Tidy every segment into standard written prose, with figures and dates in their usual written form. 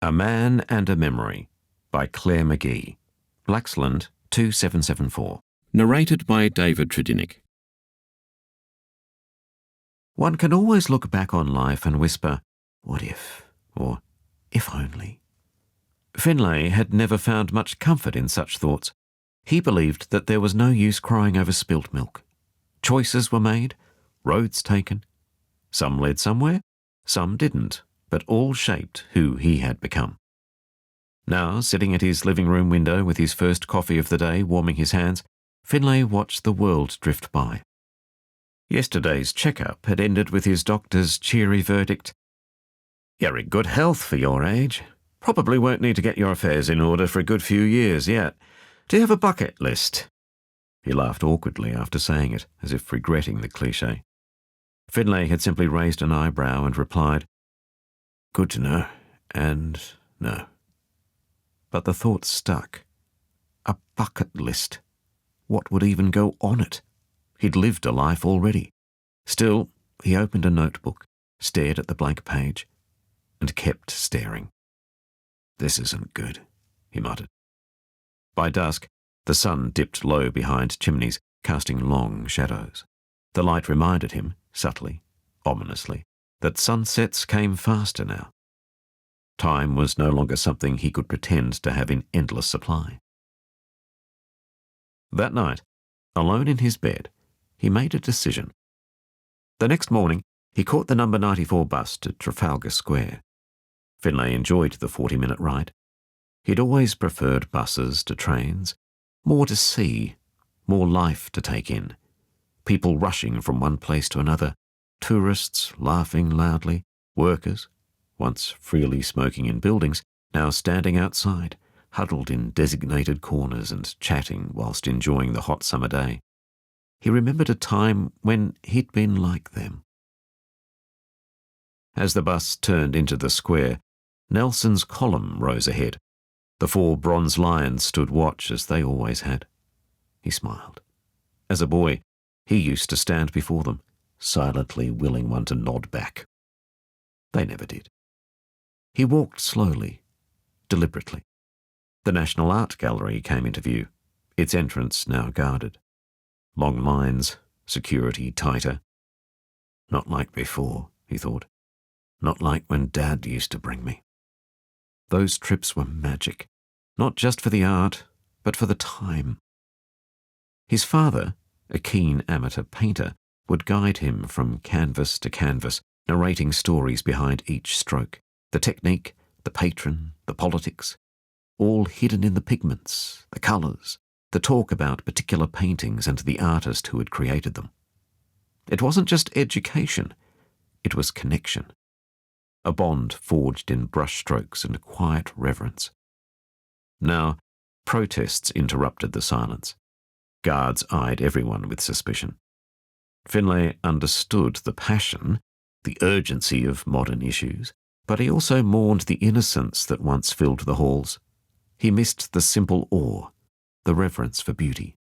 A Man and a Memory by Claire McGee. Blacksland 2774. Narrated by David Tredinnick. One can always look back on life and whisper, what if, or if only. Finlay had never found much comfort in such thoughts. He believed that there was no use crying over spilt milk. Choices were made, roads taken. Some led somewhere, some didn't, but all shaped who he had become. Now, sitting at his living room window with his first coffee of the day warming his hands, Finlay watched the world drift by. Yesterday's checkup had ended with his doctor's cheery verdict, "You're in good health for your age. Probably won't need to get your affairs in order for a good few years yet. Do you have a bucket list?" He laughed awkwardly after saying it, as if regretting the cliché. Finlay had simply raised an eyebrow and replied, "Good to know, and no." But the thought stuck. A bucket list. What would even go on it? He'd lived a life already. Still, he opened a notebook, stared at the blank page, and kept staring. "This isn't good," he muttered. By dusk, the sun dipped low behind chimneys, casting long shadows. The light reminded him, subtly, ominously, that sunsets came faster now. Time was no longer something he could pretend to have in endless supply. That night, alone in his bed, he made a decision. The next morning, he caught the number 94 bus to Trafalgar Square. Finlay enjoyed the 40-minute ride. He'd always preferred buses to trains, more to see, more life to take in. People rushing from one place to another, tourists laughing loudly, workers, once freely smoking in buildings, now standing outside, huddled in designated corners and chatting whilst enjoying the hot summer day. He remembered a time when he'd been like them. As the bus turned into the square, Nelson's column rose ahead. The 4 bronze lions stood watch as they always had. He smiled. As a boy, he used to stand before them, silently willing one to nod back. They never did. He walked slowly, deliberately. The National Art Gallery came into view, its entrance now guarded. Long lines, security tighter. Not like before, he thought. Not like when Dad used to bring me. Those trips were magic, not just for the art, but for the time. His father, a keen amateur painter, would guide him from canvas to canvas, narrating stories behind each stroke. The technique, the patron, the politics, all hidden in the pigments, the colours, the talk about particular paintings and the artist who had created them. It wasn't just education, it was connection. A bond forged in brushstrokes and quiet reverence. Now, protests interrupted the silence. Guards eyed everyone with suspicion. Finlay understood the passion, the urgency of modern issues, but he also mourned the innocence that once filled the halls. He missed the simple awe, the reverence for beauty.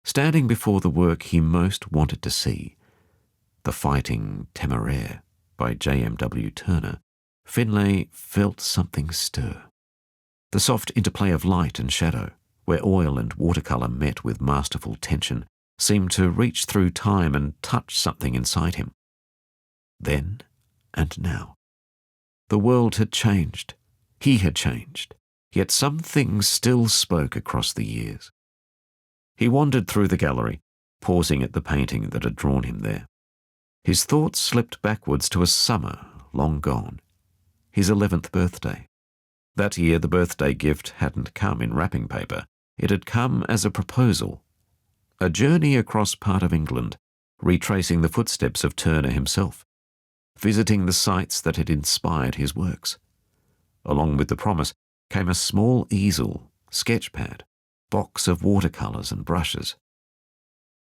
Standing before the work he most wanted to see, The Fighting Temeraire by J.M.W. Turner, Finlay felt something stir. The soft interplay of light and shadow, where oil and watercolour met with masterful tension, seemed to reach through time and touch something inside him. Then and now. The world had changed. He had changed. Yet some things still spoke across the years. He wandered through the gallery, pausing at the painting that had drawn him there. His thoughts slipped backwards to a summer long gone, his 11th birthday. That year the birthday gift hadn't come in wrapping paper. It had come as a proposal. A journey across part of England, retracing the footsteps of Turner himself, visiting the sites that had inspired his works. Along with the promise came a small easel, sketchpad, box of watercolours and brushes.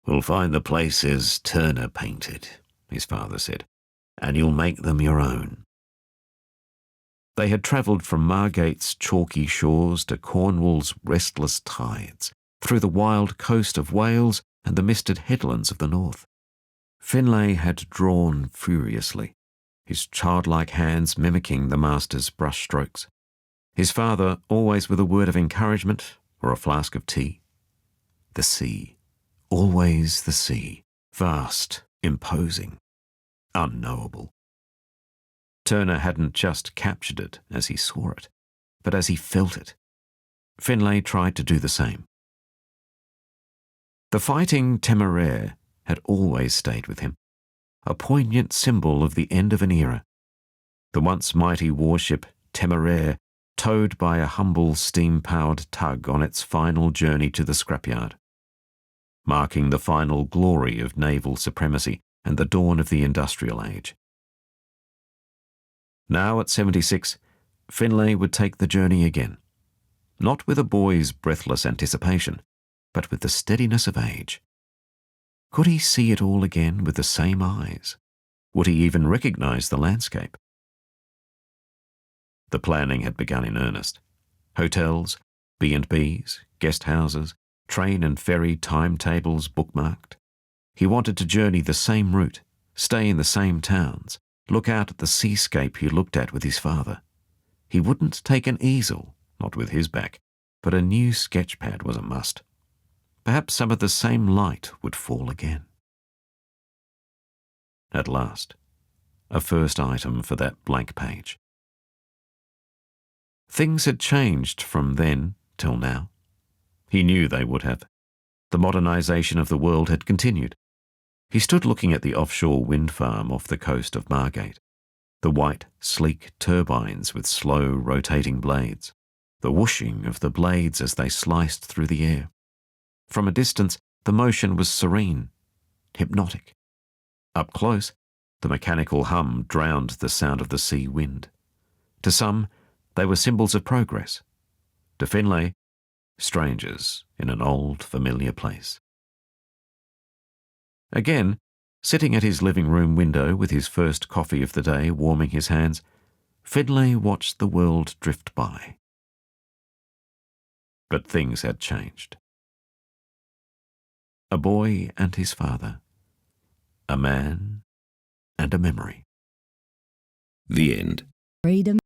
"We'll find the places Turner painted," his father said, "and you'll make them your own." They had travelled from Margate's chalky shores to Cornwall's restless tides, through the wild coast of Wales and the misted headlands of the north. Finlay had drawn furiously. his childlike hands mimicking the master's brushstrokes. His father always with a word of encouragement or a flask of tea. The sea, always the sea, vast, imposing, unknowable. Turner hadn't just captured it as he saw it, but as he felt it. Finlay tried to do the same. The fighting Temeraire had always stayed with him, a poignant symbol of the end of an era. The once mighty warship Temeraire, towed by a humble steam-powered tug on its final journey to the scrapyard, marking the final glory of naval supremacy and the dawn of the industrial age. Now at 76, Finlay would take the journey again, not with a boy's breathless anticipation, but with the steadiness of age. Could he see it all again with the same eyes? Would he even recognize the landscape? The planning had begun in earnest. Hotels, B&Bs, guest houses, train and ferry timetables bookmarked. He wanted to journey the same route, stay in the same towns, look out at the seascape he looked at with his father. He wouldn't take an easel, not with his back, but a new sketchpad was a must. Perhaps some of the same light would fall again. At last, a first item for that blank page. Things had changed from then till now. He knew they would have. The modernization of the world had continued. He stood looking at the offshore wind farm off the coast of Margate, the white, sleek turbines with slow rotating blades, the whooshing of the blades as they sliced through the air. From a distance, the motion was serene, hypnotic. Up close, the mechanical hum drowned the sound of the sea wind. To some, they were symbols of progress. To Finlay, strangers in an old, familiar place. Again, sitting at his living room window with his first coffee of the day warming his hands, Finlay watched the world drift by. But things had changed. A boy and his father. A man and a memory. The end. Freedom.